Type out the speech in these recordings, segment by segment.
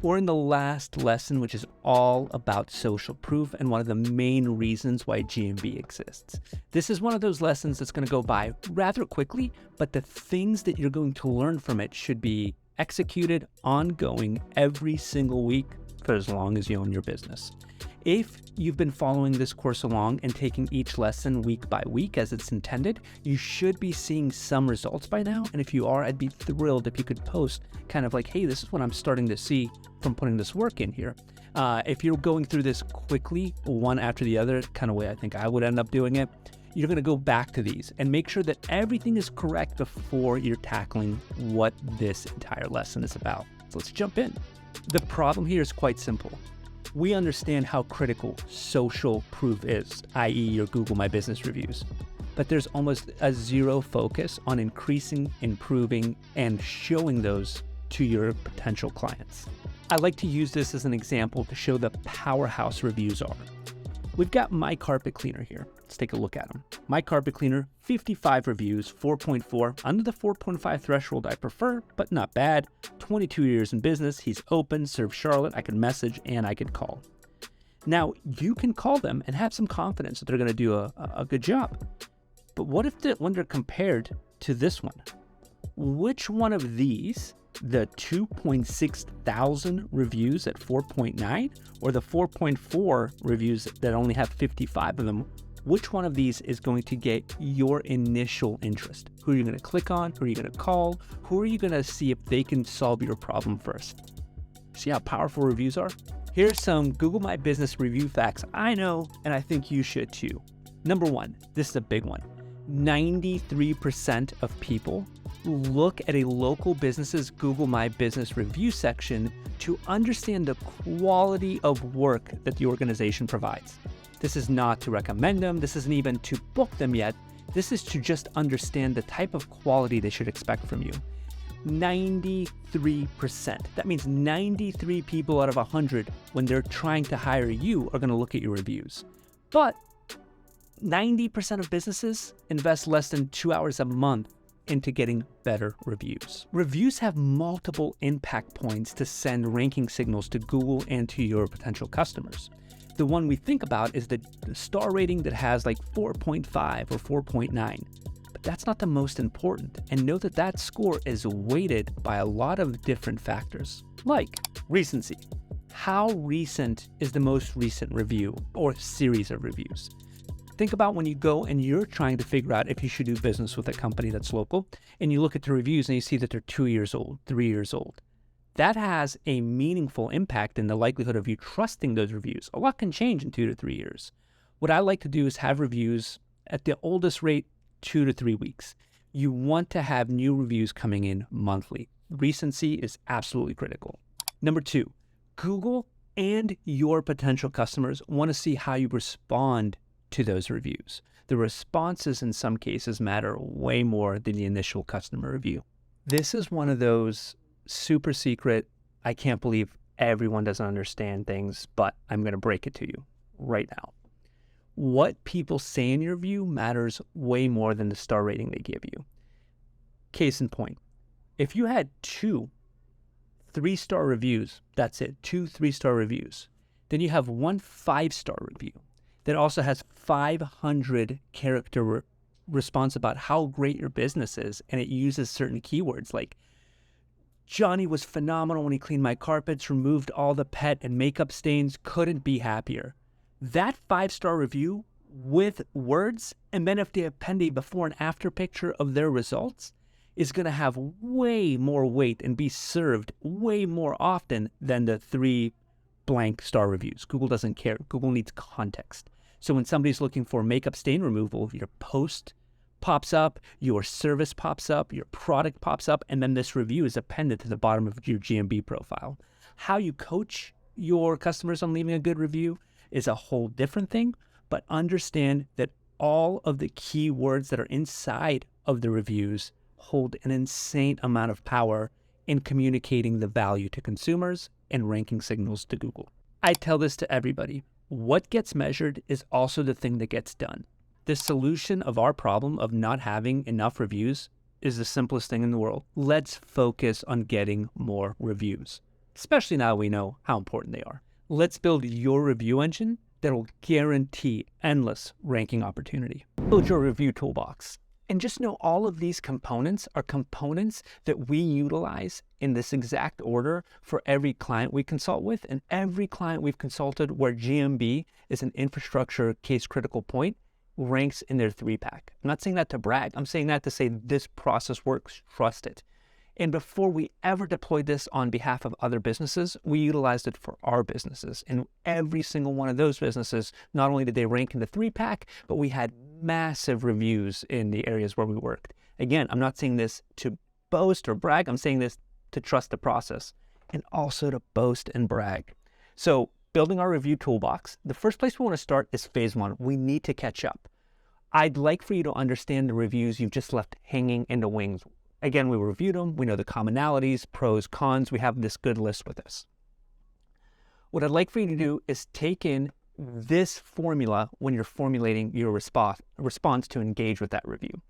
We're in the last lesson, which is all about social proof and one of the main reasons why GMB exists. This is one of those lessons that's going to go by rather quickly, but the things that you're going to learn from it should be executed ongoing every single week for as long as you own your business. If you've been following this course along and taking each lesson week by week as it's intended, you should be seeing some results by now. And if you are, I'd be thrilled if you could post kind of like, hey, this is what I'm starting to see from putting this work in here. If you're going through this quickly, one after the other, kind of way I think I would end up doing it, you're going to go back to these and make sure that everything is correct before you're tackling what this entire lesson is about. So let's jump in. The problem here is quite simple. We understand how critical social proof is, i.e. your Google My Business reviews, but there's almost a zero focus on increasing, improving, and showing those to your potential clients. I like to use this as an example to show the powerhouse reviews are. We've got My Carpet Cleaner here. Let's take a look at them. My Carpet Cleaner, 55 reviews, 4.4, under the 4.5 threshold I prefer, but not bad. 22 years in business, he's open, serves Charlotte, I could message, and I could call. Now, you can call them and have some confidence that they're going to do a good job. But what if when they're compared to this one? Which one of these, the 2.6 thousand reviews at 4.9 or the 4.4 reviews that only have 55 of them, which one of these is going to get your initial interest? Who are you going to click on? Who are you going to call? Who are you going to see if they can solve your problem first? See how powerful reviews are? Here's some Google My Business review facts I know, and I think you should too. Number one, this is a big one. 93% of people look at a local business's Google My Business review section to understand the quality of work that the organization provides. This is not to recommend them. This isn't even to book them yet. This is to just understand the type of quality they should expect from you. 93%. That means 93 people out of 100 when they're trying to hire you are going to look at your reviews. But 90% of businesses invest less than 2 hours a month into getting better reviews. Reviews have multiple impact points to send ranking signals to Google and to your potential customers. The one we think about is the star rating that has like 4.5 or 4.9, but that's not the most important. And know that that score is weighted by a lot of different factors, like recency. How recent is the most recent review or series of reviews? Think about when you go and you're trying to figure out if you should do business with a company that's local, and you look at the reviews and you see that they're 2 years old, 3 years old. That has a meaningful impact in the likelihood of you trusting those reviews. A lot can change in 2 to 3 years. What I like to do is have reviews at the oldest rate, 2 to 3 weeks. You want to have new reviews coming in monthly. Recency is absolutely critical. Number two, Google and your potential customers want to see how you respond to those reviews. The responses in some cases matter way more than the initial customer review. This is one of those super secret, I can't believe everyone doesn't understand things, but I'm going to break it to you right now. What people say in your review matters way more than the star rating they give you. Case in point, if you had 2 3-star reviews, that's it, 2 3-star reviews, then you have 1 5-star review that also has 500 character response about how great your business is, and it uses certain keywords like Johnny was phenomenal when he cleaned my carpets, removed all the pet and makeup stains, couldn't be happier. That 5-star review with words, and then if they append a before and after picture of their results, is going to have way more weight and be served way more often than the 3 blank star reviews. Google doesn't care. Google needs context. So when somebody's looking for makeup stain removal, your post pops up, your service pops up, your product pops up, and then this review is appended to the bottom of your GMB profile. How you coach your customers on leaving a good review is a whole different thing, but understand that all of the keywords that are inside of the reviews hold an insane amount of power in communicating the value to consumers and ranking signals to Google. I tell this to everybody. What gets measured is also the thing that gets done. The solution of our problem of not having enough reviews is the simplest thing in the world. Let's focus on getting more reviews, especially now we know how important they are. Let's build your review engine that will guarantee endless ranking opportunity. Build your review toolbox. And just know all of these components are components that we utilize in this exact order for every client we consult with, and every client we've consulted where GMB is an infrastructure case critical point ranks in their 3-pack. I'm not saying that to brag. I'm saying that to say this process works, trust it. And before we ever deployed this on behalf of other businesses, we utilized it for our businesses. And every single one of those businesses, not only did they rank in the 3-pack, but we had massive reviews in the areas where we worked. Again, I'm not saying this to boast or brag. I'm saying this to trust the process and also to boast and brag. So building our review toolbox, the first place we want to start is phase 1. We need to catch up. I'd like for you to understand the reviews you've just left hanging in the wings. Again, we reviewed them. We know the commonalities, pros, cons. We have this good list with us. What I'd like for you to do is take in this formula when you're formulating your response to engage with that review.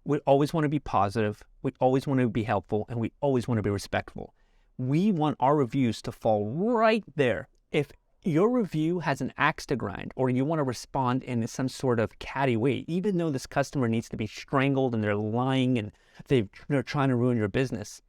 We always want to be positive. We always want to be helpful, and we always want to be respectful. We want our reviews to fall right there. If your review has an axe to grind, or you want to respond in some sort of catty way, even though this customer needs to be strangled and they're lying and they're trying to ruin your business,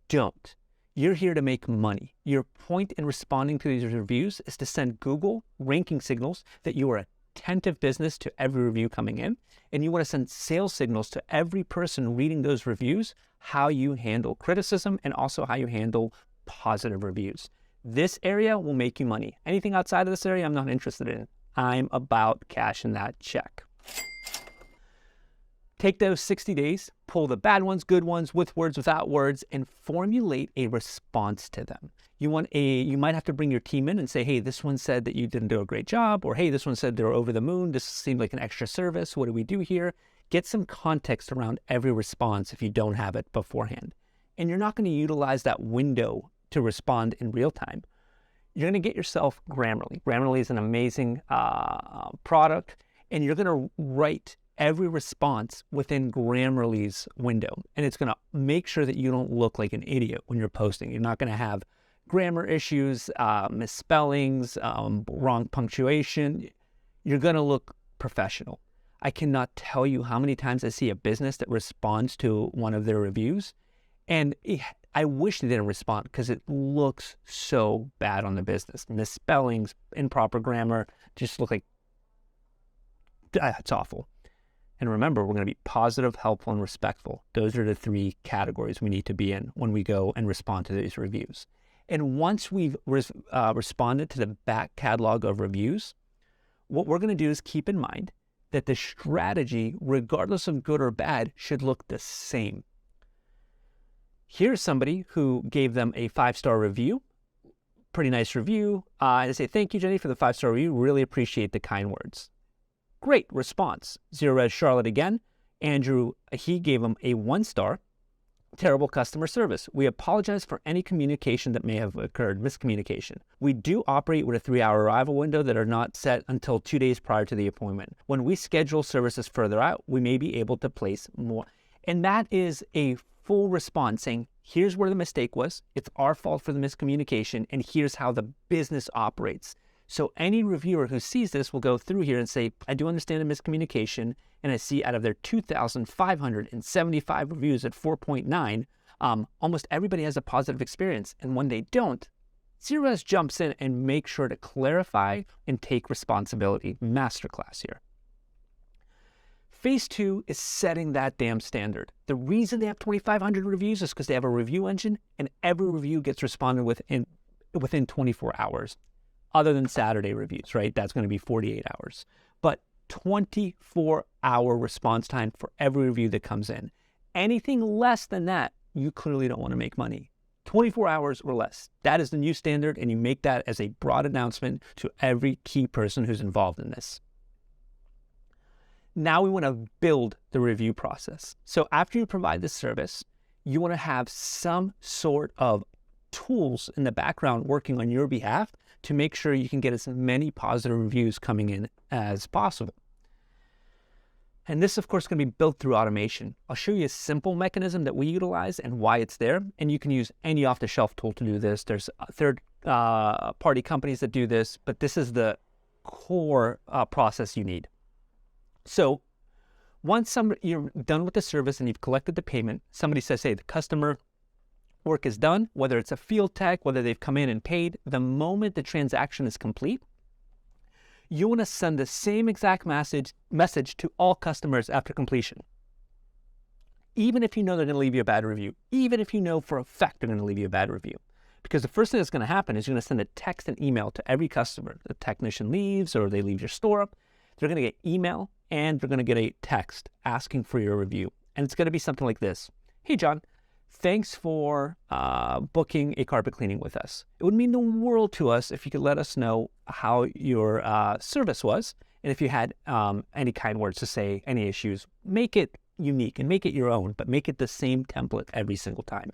don't. You're here to make money. Your point in responding to these reviews is to send Google ranking signals that you are attentive business to every review coming in, and you want to send sales signals to every person reading those reviews, how you handle criticism and also how you handle positive reviews. This area will make you money. Anything outside of this area, I'm not interested in. I'm about cashing that check. Take those 60 days, pull the bad ones, good ones, with words, without words, and formulate a response to them. You might have to bring your team in and say, hey, this one said that you didn't do a great job, or hey, this one said they were over the moon. This seemed like an extra service. What do we do here? Get some context around every response if you don't have it beforehand. And you're not going to utilize that window to respond in real time. You're going to get yourself Grammarly. Grammarly is an amazing product, and you're going to write every response within Grammarly's window. And it's going to make sure that you don't look like an idiot when you're posting. You're not going to have grammar issues, misspellings, wrong punctuation. You're going to look professional. I cannot tell you how many times I see a business that responds to one of their reviews, and I wish they didn't respond because it looks so bad on the business. Misspellings, improper grammar, just look like, it's awful. And remember, we're going to be positive, helpful, and respectful. Those are the 3 categories we need to be in when we go and respond to these reviews. And once we've responded to the back catalog of reviews, what we're going to do is keep in mind that the strategy, regardless of good or bad, should look the same. Here's somebody who gave them a 5-star review, pretty nice review. I say, thank you, Jenny, for the 5-star review. Really appreciate the kind words. Great response. Zero Res Charlotte again. Andrew, he gave him a 1-star. Terrible customer service. We apologize for any communication that may have occurred, miscommunication. We do operate with a 3-hour arrival window that are not set until 2 days prior to the appointment. When we schedule services further out, we may be able to place more. And that is a full response saying, here's where the mistake was. It's our fault for the miscommunication, and here's how the business operates. So any reviewer who sees this will go through here and say, I do understand the miscommunication, and I see out of their 2,575 reviews at 4.9, almost everybody has a positive experience. And when they don't, Zero Res jumps in and makes sure to clarify and take responsibility. Masterclass here. Phase 2 is setting that damn standard. The reason they have 2,500 reviews is because they have a review engine, and every review gets responded within 24 hours. Other than Saturday reviews, right? That's going to be 48 hours. But 24-hour response time for every review that comes in. Anything less than that, you clearly don't want to make money. 24 hours or less. That is the new standard, and you make that as a broad announcement to every key person who's involved in this. Now we want to build the review process. So after you provide this service, you want to have some sort of tools in the background working on your behalf to make sure you can get as many positive reviews coming in as possible. And this, of course, is going to be built through automation. I'll show you a simple mechanism that we utilize and why it's there. And you can use any off-the-shelf tool to do this. There's third-party companies that do this, but this is the core process you need. So once you're done with the service and you've collected the payment, somebody says, hey, the customer work is done, whether it's a field tech, whether they've come in and paid, the moment the transaction is complete, you want to send the same exact message to all customers after completion. Even if you know they're going to leave you a bad review, even if you know for a fact they're going to leave you a bad review. Because the first thing that's going to happen is you're going to send a text and email to every customer. The technician leaves or they leave your store up. They're going to get email and they're going to get a text asking for your review. And it's going to be something like this. Hey, John, thanks for booking a carpet cleaning with us. It would mean the world to us if you could let us know how your service was. And if you had any kind words to say, any issues, make it unique and make it your own, but make it the same template every single time.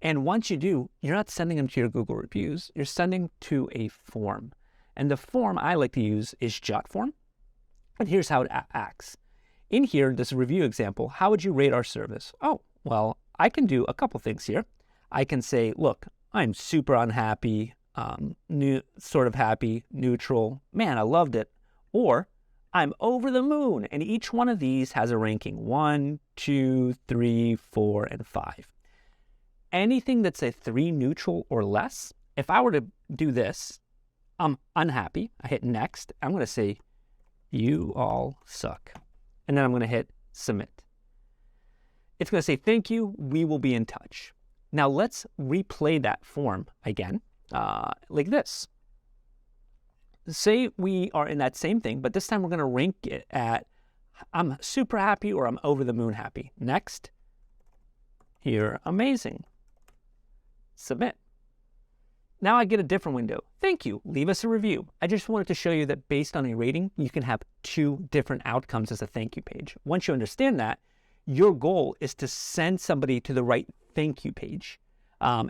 And once you do, you're not sending them to your Google reviews, you're sending to a form. And the form I like to use is JotForm. And here's how it acts. In here, this review example, how would you rate our service? Oh, well, I can do a couple things here. I can say, look, I'm super unhappy, sort of happy, neutral, man, I loved it. Or I'm over the moon. And each one of these has a ranking 1, 2, 3, 4, and 5. Anything that's a 3 neutral or less, if I were to do this, I'm unhappy. I hit next. I'm going to say, you all suck. And then I'm going to hit submit. It's going to say, thank you, we will be in touch. Now let's replay that form again, like this. Say we are in that same thing, but this time we're going to rank it at, I'm super happy or I'm over the moon happy. Next, here, amazing. Submit. Now I get a different window. Thank you, leave us a review. I just wanted to show you that based on a rating, you can have 2 different outcomes as a thank you page. Once you understand that, your goal is to send somebody to the right thank you page.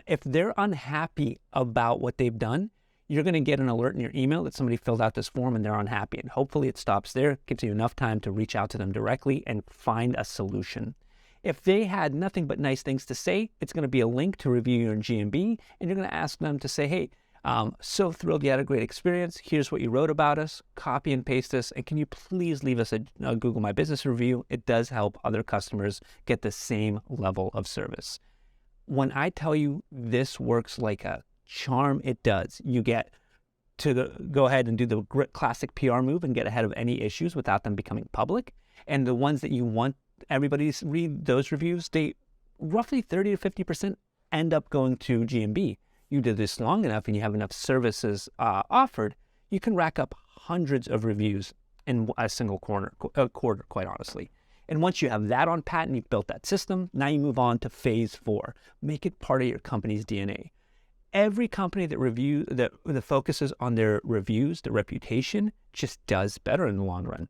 If they're unhappy about what they've done, you're going to get an alert in your email that somebody filled out this form and they're unhappy. And hopefully it stops there, gives you enough time to reach out to them directly and find a solution. If they had nothing but nice things to say, it's going to be a link to review your GMB, and you're going to ask them to say, hey, so thrilled you had a great experience. Here's what you wrote about us. Copy and paste this, and can you please leave us a Google My Business review? It does help other customers get the same level of service. When I tell you this works like a charm, it does. You get to go ahead and do the classic PR move and get ahead of any issues without them becoming public. And the ones that you want everybody to read those reviews, they roughly 30 to 50% end up going to GMB. You did this long enough and you have enough services offered, you can rack up hundreds of reviews in a single quarter, quite honestly. And once you have that on pat and you've built that system, now you move on to phase 4. Make it part of your company's DNA. Every company that focuses on their reviews, their reputation, just does better in the long run.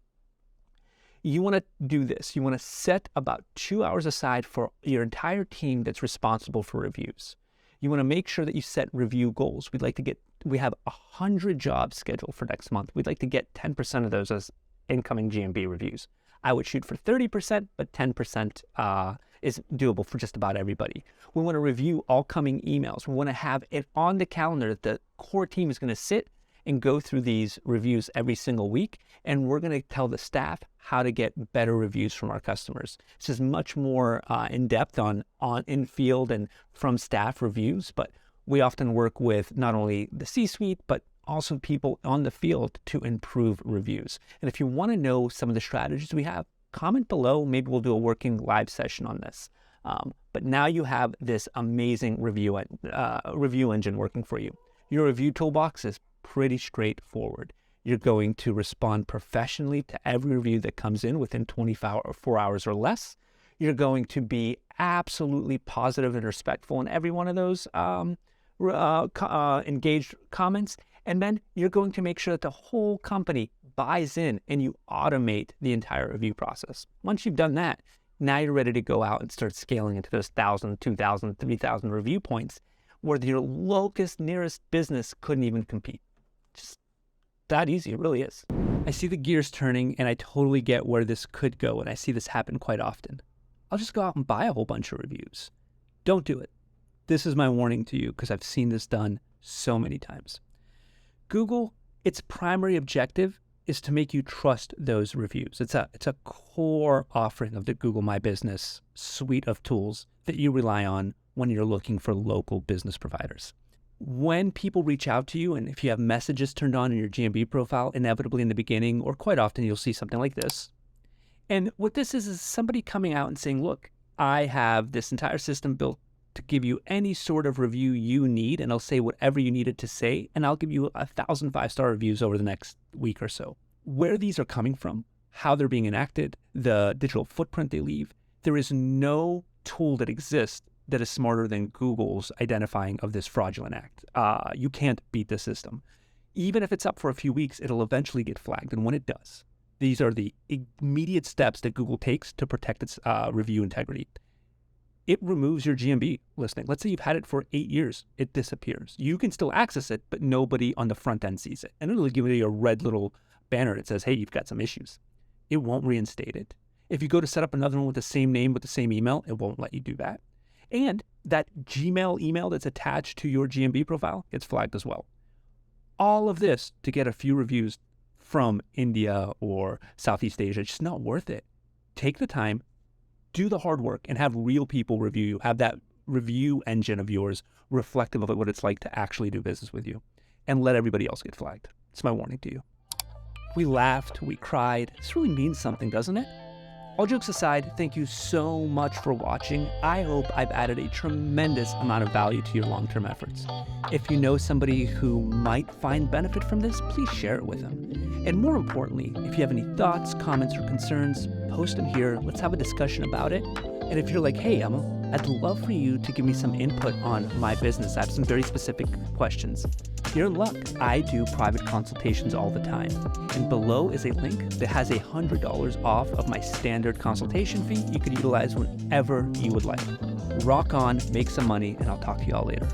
You want to do this. You want to set about 2 hours aside for your entire team that's responsible for reviews. You want to make sure that you set review goals. We have 100 jobs scheduled for next month. We'd like to get 10% of those as incoming GMB reviews. I would shoot for 30%, but 10% is doable for just about everybody. We want to review all coming emails. We want to have it on the calendar that the core team is going to sit and go through these reviews every single week. And we're going to tell the staff how to get better reviews from our customers. This is much more in depth on in-field and from staff reviews, but we often work with not only the C-suite, but also people on the field to improve reviews. And if you want to know some of the strategies we have, comment below. Maybe we'll do a working live session on this. But now you have this amazing review engine working for you. Your review toolbox is pretty straightforward. You're going to respond professionally to every review that comes in within 24 hours or less. You're going to be absolutely positive and respectful in every one of those engaged comments. And then you're going to make sure that the whole company buys in and you automate the entire review process. Once you've done that, now you're ready to go out and start scaling into those 1,000, 2,000, 3,000 review points where your locust nearest business couldn't even compete. Just that easy, it really is. I see the gears turning and I totally get where this could go, and I see this happen quite often. I'll just go out and buy a whole bunch of reviews. Don't do it. This is my warning to you because I've seen this done so many times. Google, its primary objective is to make you trust those reviews. It's a core offering of the Google My Business suite of tools that you rely on when you're looking for local business providers. When people reach out to you, and if you have messages turned on in your GMB profile, inevitably in the beginning, or quite often, you'll see something like this. And what this is somebody coming out and saying, look, I have this entire system built to give you any sort of review you need, and I'll say whatever you needed to say, and I'll give you 1,000 5-star reviews over the next week or so. Where these are coming from, how they're being enacted, the digital footprint they leave, there is no tool that exists that is smarter than Google's identifying of this fraudulent act. You can't beat the system. Even if it's up for a few weeks, it'll eventually get flagged. And when it does, these are the immediate steps that Google takes to protect its review integrity. It removes your GMB listing. Let's say you've had it for 8 years. It disappears. You can still access it, but nobody on the front end sees it. And it'll give you a red little banner that says, hey, you've got some issues. It won't reinstate it. If you go to set up another one with the same name, with the same email, it won't let you do that. And that Gmail email that's attached to your GMB profile gets flagged as well. All of this to get a few reviews from India or Southeast Asia, it's just not worth it. Take the time, do the hard work, and have real people review you. Have that review engine of yours reflective of what it's like to actually do business with you. And let everybody else get flagged. It's my warning to you. We laughed, we cried. This really means something, doesn't it? All jokes aside, thank you so much for watching. I hope I've added a tremendous amount of value to your long-term efforts. If you know somebody who might find benefit from this, please share it with them. And more importantly, if you have any thoughts, comments, or concerns, post them here. Let's have a discussion about it. And if you're like, hey, I'd love for you to give me some input on my business. I have some very specific questions. You're in luck. I do private consultations all the time. And below is a link that has $100 off of my standard consultation fee you could utilize whenever you would like. Rock on, make some money, and I'll talk to you all later.